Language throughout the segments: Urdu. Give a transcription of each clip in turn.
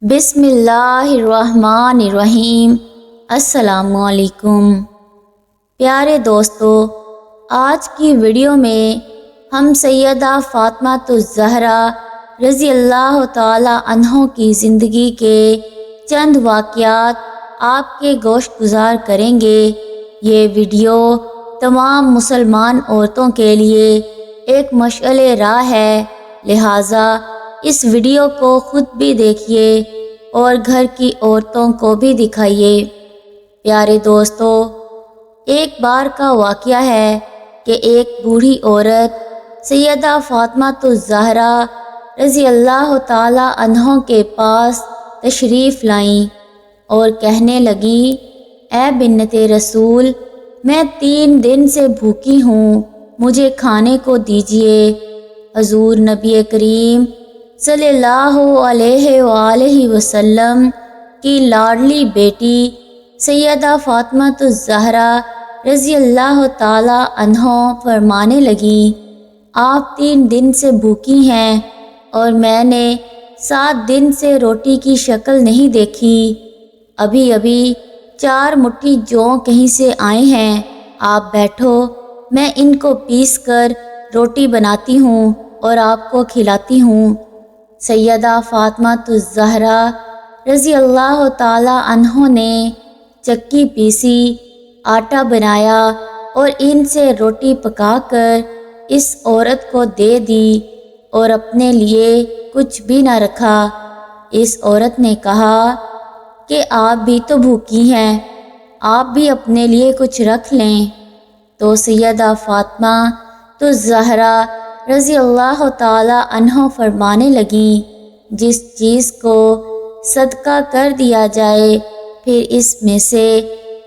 بسم اللہ الرحمن الرحیم۔ السلام علیکم پیارے دوستو، آج کی ویڈیو میں ہم سیدہ فاطمہ الزہرا رضی اللہ تعالی عنہ کی زندگی کے چند واقعات آپ کے گوشت گزار کریں گے۔ یہ ویڈیو تمام مسلمان عورتوں کے لیے ایک مشعل راہ ہے، لہٰذا اس ویڈیو کو خود بھی دیکھیے اور گھر کی عورتوں کو بھی دکھائیے۔ پیارے دوستو، ایک بار کا واقعہ ہے کہ ایک بوڑھی عورت سیدہ فاطمہ الزہرا رضی اللہ تعالی عنہ کے پاس تشریف لائیں اور کہنے لگی، اے بنت رسول، میں 3 دن سے بھوکی ہوں، مجھے کھانے کو دیجیے۔ حضور نبی کریم صلی اللہ علیہ وآلہ وسلم کی لاڈلی بیٹی سیدہ فاطمہ الزہرا رضی اللہ تعالی عنہ فرمانے لگی، آپ 3 دن سے بھوکی ہیں اور میں نے 7 دن سے روٹی کی شکل نہیں دیکھی۔ ابھی 4 مٹھی جو کہیں سے آئے ہیں، آپ بیٹھو، میں ان کو پیس کر روٹی بناتی ہوں اور آپ کو کھلاتی ہوں۔ سیدہ فاطمہ الزہرا رضی اللہ تعالی عنہ نے چکی پیسی، آٹا بنایا اور ان سے روٹی پکا کر اس عورت کو دے دی اور اپنے لیے کچھ بھی نہ رکھا۔ اس عورت نے کہا کہ آپ بھی تو بھوکی ہیں، آپ بھی اپنے لیے کچھ رکھ لیں۔ تو سیدہ فاطمہ الزہرا رضی اللہ تعالی عنہ فرمانے لگیں، جس چیز کو صدقہ کر دیا جائے پھر اس میں سے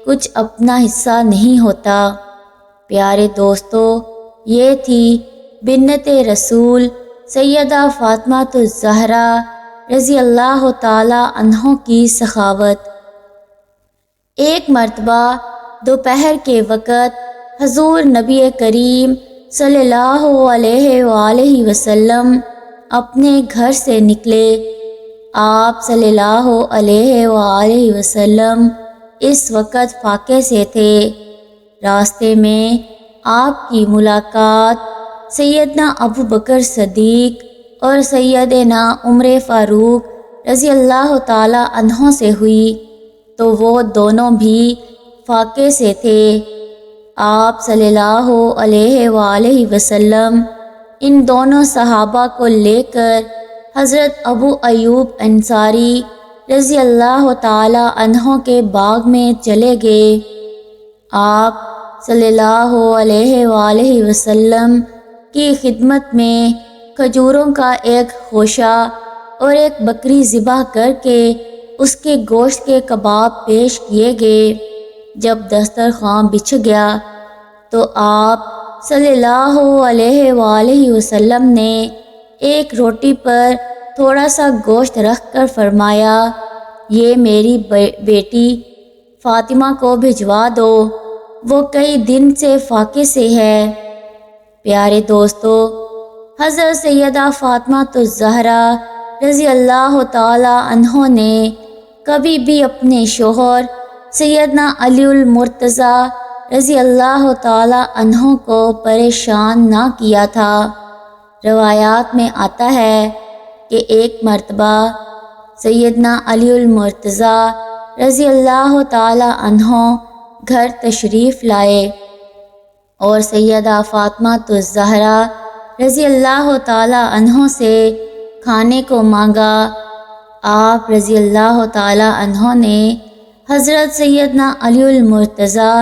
کچھ اپنا حصہ نہیں ہوتا۔ پیارے دوستو، یہ تھی بنت رسول سیدہ فاطمہ الزہرا رضی اللہ تعالی عنہ کی سخاوت۔ ایک مرتبہ دوپہر کے وقت حضور نبی کریم صلی اللہ علیہ وآلہ وسلم اپنے گھر سے نکلے۔ آپ صلی اللہ علیہ وآلہ وسلم اس وقت فاقے سے تھے۔ راستے میں آپ کی ملاقات سیدنا ابو بکر صدیق اور سیدنا عمر فاروق رضی اللہ تعالی عنہ سے ہوئی، تو وہ دونوں بھی فاقے سے تھے۔ آپ صلی اللہ علیہ وآلہ وسلم ان دونوں صحابہ کو لے کر حضرت ابو ایوب انصاری رضی اللہ تعالی عنہ کے باغ میں چلے گئے۔ آپ صلی اللہ علیہ وآلہ وسلم کی خدمت میں کھجوروں کا ایک خوشہ اور ایک بکری ذبح کر کے اس کے گوشت کے کباب پیش کیے گئے۔ جب دسترخوان بچھ گیا تو آپ صلی اللہ علیہ وآلہ وسلم نے ایک روٹی پر تھوڑا سا گوشت رکھ کر فرمایا، یہ میری بیٹی فاطمہ کو بھجوا دو، وہ کئی دن سے فاقے سے ہے۔ پیارے دوستو، حضرت سیدہ فاطمہ الزہرا رضی اللہ تعالی عنہ نے کبھی بھی اپنے شوہر سیدنا علی المرتضیٰ رضی اللہ تعالی عنہ کو پریشان نہ کیا تھا۔ روایات میں آتا ہے کہ ایک مرتبہ سیدنا علی المرتضیٰ رضی اللہ تعالی عنہ گھر تشریف لائے اور سیدہ فاطمہ الزہرا رضی اللہ تعالی عنہ سے کھانے کو مانگا۔ آپ رضی اللہ تعالی عنہ نے حضرت سیدنا علی المرتضیٰ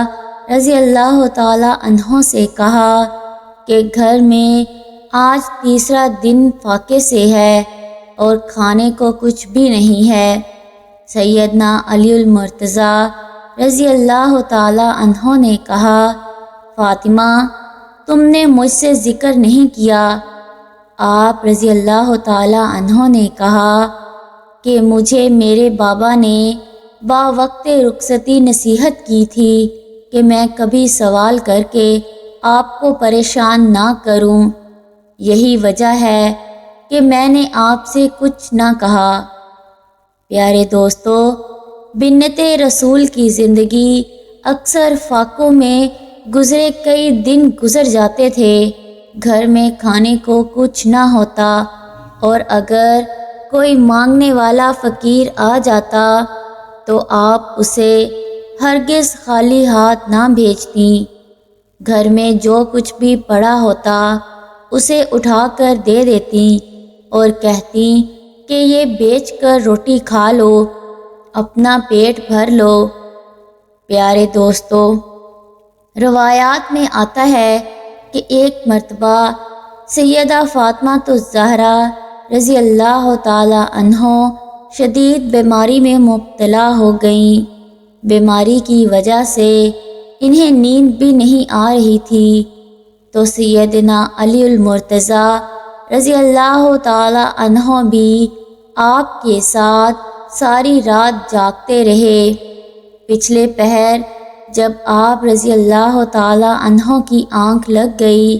رضی اللہ تعالی عنہ سے کہا کہ گھر میں آج 3 دن فاقے سے ہے اور کھانے کو کچھ بھی نہیں ہے۔ سیدنا علی المرتضیٰ رضی اللہ تعالی عنہ نے کہا، فاطمہ، تم نے مجھ سے ذکر نہیں کیا۔ آپ رضی اللہ تعالی عنہ نے کہا کہ مجھے میرے بابا نے باوقت رخصتی نصیحت کی تھی کہ میں کبھی سوال کر کے آپ کو پریشان نہ کروں، یہی وجہ ہے کہ میں نے آپ سے کچھ نہ کہا۔ پیارے دوستو، بنت رسول کی زندگی اکثر فاقوں میں گزرے کئی دن گزر جاتے تھے۔ گھر میں کھانے کو کچھ نہ ہوتا، اور اگر کوئی مانگنے والا فقیر آ جاتا تو آپ اسے ہرگز خالی ہاتھ نہ بھیجتیں۔ گھر میں جو کچھ بھی پڑا ہوتا اسے اٹھا کر دے دیتیں اور کہتیں کہ یہ بیچ کر روٹی کھا لو، اپنا پیٹ بھر لو۔ پیارے دوستو، روایات میں آتا ہے کہ ایک مرتبہ سیدہ فاطمہ الزہرا رضی اللہ تعالی عنہ شدید بیماری میں مبتلا ہو گئیں۔ بیماری کی وجہ سے انہیں نیند بھی نہیں آ رہی تھی، تو سیدنا علی المرتضیٰ رضی اللہ تعالی عنہ بھی آپ کے ساتھ ساری رات جاگتے رہے۔ پچھلے پہر جب آپ رضی اللہ تعالی عنہ کی آنکھ لگ گئی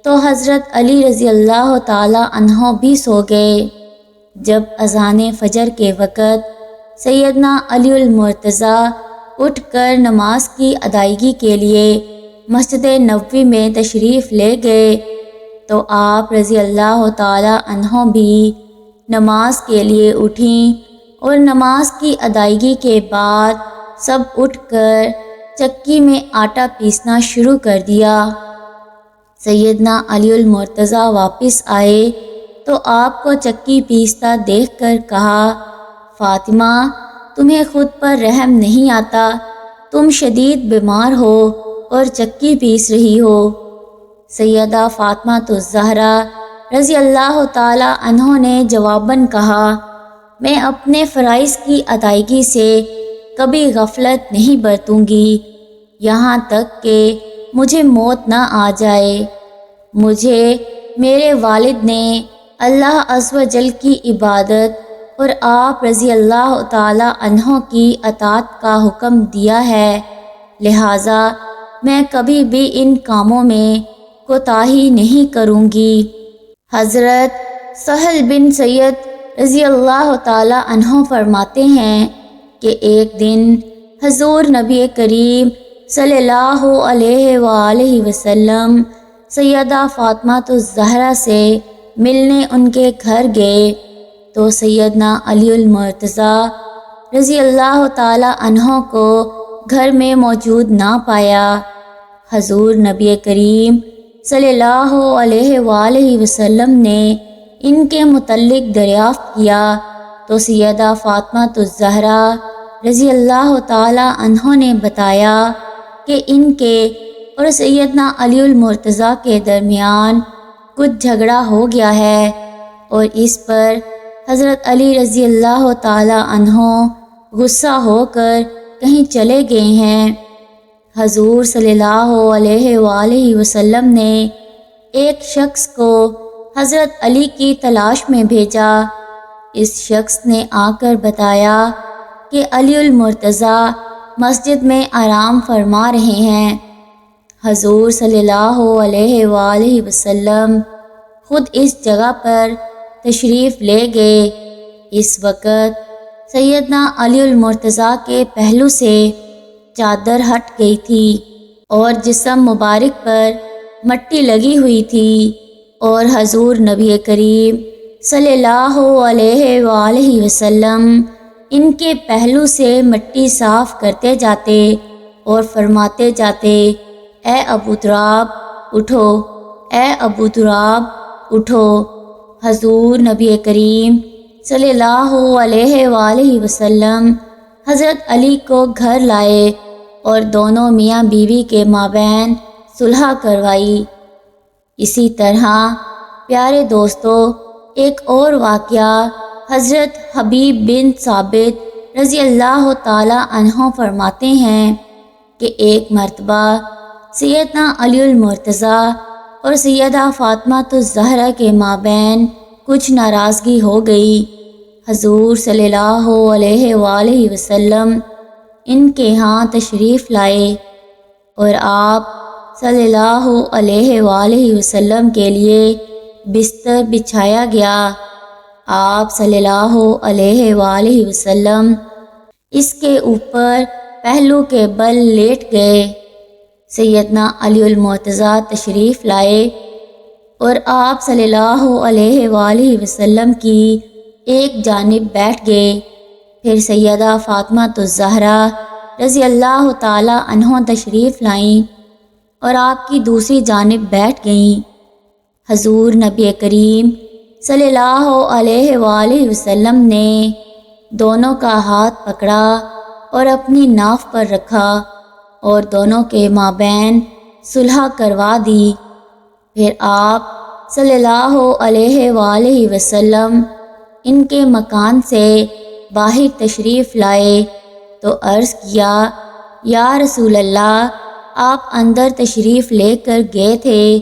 تو حضرت علی رضی اللہ تعالی عنہ بھی سو گئے۔ جب اذان فجر کے وقت سیدنا علی المرتضیٰ اٹھ کر نماز کی ادائیگی کے لیے مسجد نبوی میں تشریف لے گئے تو آپ رضی اللہ تعالی عنہ بھی نماز کے لیے اٹھیں، اور نماز کی ادائیگی کے بعد سب اٹھ کر چکی میں آٹا پیسنا شروع کر دیا۔ سیدنا علی المرتضیٰ واپس آئے تو آپ کو چکی پیستا دیکھ کر کہا، فاطمہ، تمہیں خود پر رحم نہیں آتا؟ تم شدید بیمار ہو اور چکی پیس رہی ہو۔ سیدہ فاطمہ الزہرا رضی اللہ تعالی عنہ نے جواباً کہا، میں اپنے فرائض کی ادائیگی سے کبھی غفلت نہیں برتوں گی، یہاں تک کہ مجھے موت نہ آ جائے۔ مجھے میرے والد نے اللہ عز و جل کی عبادت اور آپ رضی اللہ تعالی عنہ کی اطاعت کا حکم دیا ہے، لہٰذا میں کبھی بھی ان کاموں میں کوتاہی نہیں کروں گی۔ حضرت سہل بن سید رضی اللہ تعالی عنہ فرماتے ہیں کہ ایک دن حضور نبی کریم صلی اللہ علیہ وآلہ وسلم سیدہ فاطمہ الزہرا سے ملنے ان کے گھر گئے تو سیدنا علی المرتضیٰ رضی اللہ تعالی عنہ کو گھر میں موجود نہ پایا۔ حضور نبی کریم صلی اللہ علیہ وآلہ وسلم نے ان کے متعلق دریافت کیا تو سیدہ فاطمہ الزہرا رضی اللہ تعالی عنہ نے بتایا کہ ان کے اور سیدنا علی المرتضیٰ کے درمیان کچھ جھگڑا ہو گیا ہے، اور اس پر حضرت علی رضی اللہ تعالی عنہ غصہ ہو کر کہیں چلے گئے ہیں۔ حضور صلی اللہ علیہ وآلہ وسلم نے ایک شخص کو حضرت علی کی تلاش میں بھیجا۔ اس شخص نے آ کر بتایا کہ علی المرتضیٰ مسجد میں آرام فرما رہے ہیں۔ حضور صلی اللہ علیہ وآلہ وسلم خود اس جگہ پر تشریف لے گئے۔ اس وقت سیدنا علی المرتضیٰ کے پہلو سے چادر ہٹ گئی تھی اور جسم مبارک پر مٹی لگی ہوئی تھی، اور حضور نبی کریم صلی اللہ علیہ وآلہ وسلم ان کے پہلو سے مٹی صاف کرتے جاتے اور فرماتے جاتے، اے ابو تراب اٹھو، اے ابو تراب اٹھو۔ حضور نبی کریم صلی اللہ علیہ وآلہ وسلم حضرت علی کو گھر لائے اور دونوں میاں بیوی کے مابین صلح کروائی۔ اسی طرح پیارے دوستو، ایک اور واقعہ حضرت حبیب بن ثابت رضی اللہ تعالی عنہ فرماتے ہیں کہ ایک مرتبہ سیدنا علی المرتضیٰ اور سیدہ فاطمہ الزہرا کے مابین کچھ ناراضگی ہو گئی۔ حضور صلی اللہ علیہ وآلہ وسلم ان کے ہاں تشریف لائے اور آپ صلی اللہ علیہ وآلہ وسلم کے لیے بستر بچھایا گیا۔ آپ صلی اللہ علیہ وآلہ وسلم اس کے اوپر پہلو کے بل لیٹ گئے۔ سیدنا علی المرتضیٰ تشریف لائے اور آپ صلی اللہ علیہ وآلہ وسلم کی ایک جانب بیٹھ گئے۔ پھر سیدہ فاطمہ الزہرا رضی اللہ تعالی عنہ تشریف لائیں اور آپ کی دوسری جانب بیٹھ گئیں۔ حضور نبی کریم صلی اللہ علیہ وآلہ وسلم نے دونوں کا ہاتھ پکڑا اور اپنی ناف پر رکھا اور دونوں کے مابین صلح کروا دی۔ پھر آپ صلی اللہ علیہ وآلہ وسلم ان کے مکان سے باہر تشریف لائے تو عرض کیا، یا رسول اللہ، آپ اندر تشریف لے کر گئے تھے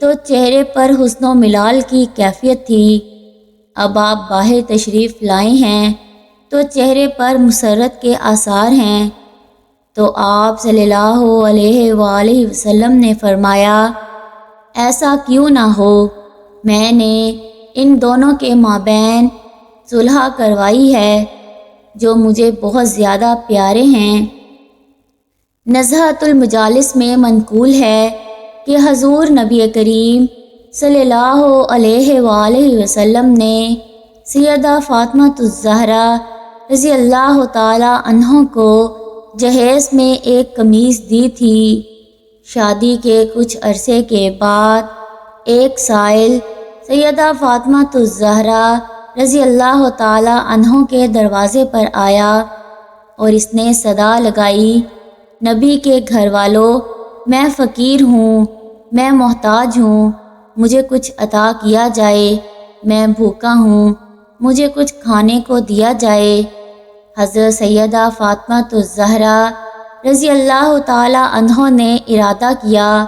تو چہرے پر حسن و ملال کی کیفیت تھی، اب آپ باہر تشریف لائے ہیں تو چہرے پر مسرت کے آثار ہیں۔ تو آپ صلی اللہ علیہ وآلہ وسلم نے فرمایا، ایسا کیوں نہ ہو، میں نے ان دونوں کے مابین صلح کروائی ہے جو مجھے بہت زیادہ پیارے ہیں۔ نزہۃ المجالس میں منقول ہے کہ حضور نبی کریم صلی اللہ علیہ وآلہ وسلم نے سیدہ فاطمہ الزہرا رضی اللہ تعالی عنہ کو جہیز میں ایک قمیص دی تھی۔ شادی کے کچھ عرصے کے بعد ایک سائل سیدہ فاطمہ الزہرا رضی اللہ تعالی عنہ کے دروازے پر آیا اور اس نے صدا لگائی، نبی کے گھر والوں، میں فقیر ہوں، میں محتاج ہوں، مجھے کچھ عطا کیا جائے، میں بھوکا ہوں، مجھے کچھ کھانے کو دیا جائے۔ حضرت سیدہ فاطمہ الزہرا رضی اللہ تعالی عنہ نے ارادہ کیا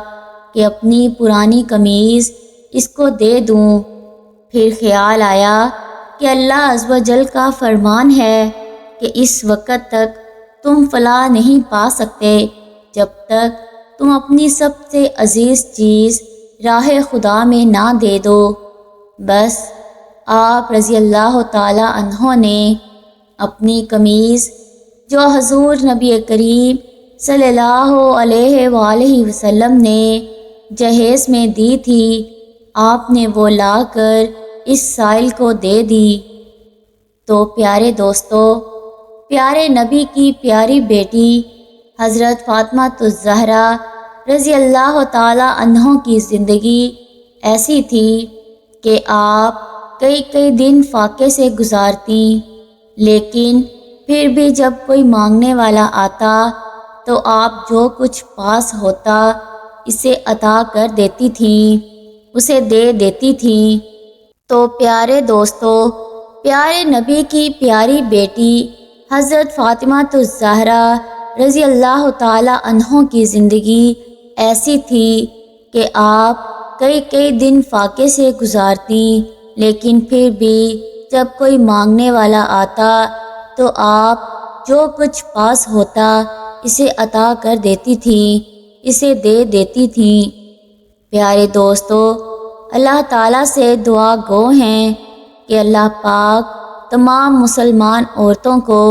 کہ اپنی پرانی قمیض اس کو دے دوں۔ پھر خیال آیا کہ اللہ عز و جل کا فرمان ہے کہ اس وقت تک تم فلاح نہیں پا سکتے جب تک تم اپنی سب سے عزیز چیز راہ خدا میں نہ دے دو۔ بس آپ رضی اللہ تعالی عنہ نے اپنی قمیض جو حضور نبی کریم صلی اللہ علیہ وآلہ وسلم نے جہیز میں دی تھی، آپ نے وہ لا کر اس سائل کو دے دی۔ تو پیارے دوستو، پیارے نبی کی پیاری بیٹی حضرت فاطمہ الزہرا رضی اللہ تعالی عنہ کی زندگی ایسی تھی کہ آپ کئی دن فاقے سے گزارتی، لیکن پھر بھی جب کوئی مانگنے والا آتا تو آپ جو کچھ پاس ہوتا اسے عطا کر دیتی تھیں، اسے دے دیتی تھیں۔ تو پیارے دوستو، پیارے نبی کی پیاری بیٹی حضرت فاطمہ الزہرا رضی اللہ تعالی عنہ کی زندگی ایسی تھی کہ آپ کئی دن فاقے سے گزارتی، لیکن پھر بھی جب کوئی مانگنے والا آتا تو آپ جو کچھ پاس ہوتا اسے عطا کر دیتی تھیں، اسے دے دیتی تھیں۔ پیارے دوستو، اللہ تعالیٰ سے دعا گو ہیں کہ اللہ پاک تمام مسلمان عورتوں کو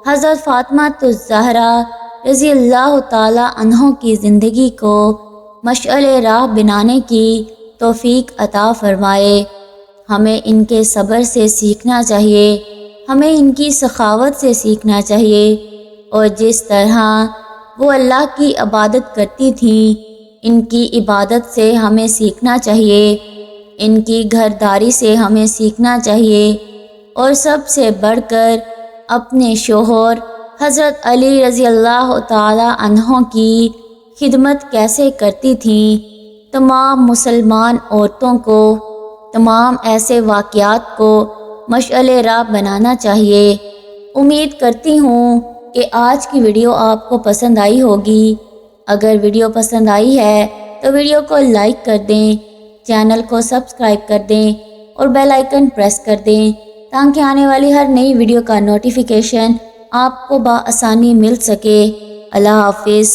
حضرت فاطمہ الزہرا رضی اللہ تعالی عنہ کی زندگی کو مشعل راہ بنانے کی توفیق عطا فرمائے۔ ہمیں ان کے صبر سے سیکھنا چاہیے، ہمیں ان کی سخاوت سے سیکھنا چاہیے، اور جس طرح وہ اللہ کی عبادت کرتی تھیں ان کی عبادت سے ہمیں سیکھنا چاہیے، ان کی گھرداری سے ہمیں سیکھنا چاہیے، اور سب سے بڑھ کر اپنے شوہر حضرت علی رضی اللہ تعالی عنہ کی خدمت کیسے کرتی تھیں۔ تمام مسلمان عورتوں کو تمام ایسے واقعات کو مشعل راہ بنانا چاہیے۔ امید کرتی ہوں کہ آج کی ویڈیو آپ کو پسند آئی ہوگی۔ اگر ویڈیو پسند آئی ہے تو ویڈیو کو لائک کر دیں، چینل کو سبسکرائب کر دیں اور بیل آئیکن پریس کر دیں تاکہ آنے والی ہر نئی ویڈیو کا نوٹیفیکیشن آپ کو بآسانی مل سکے۔ اللہ حافظ۔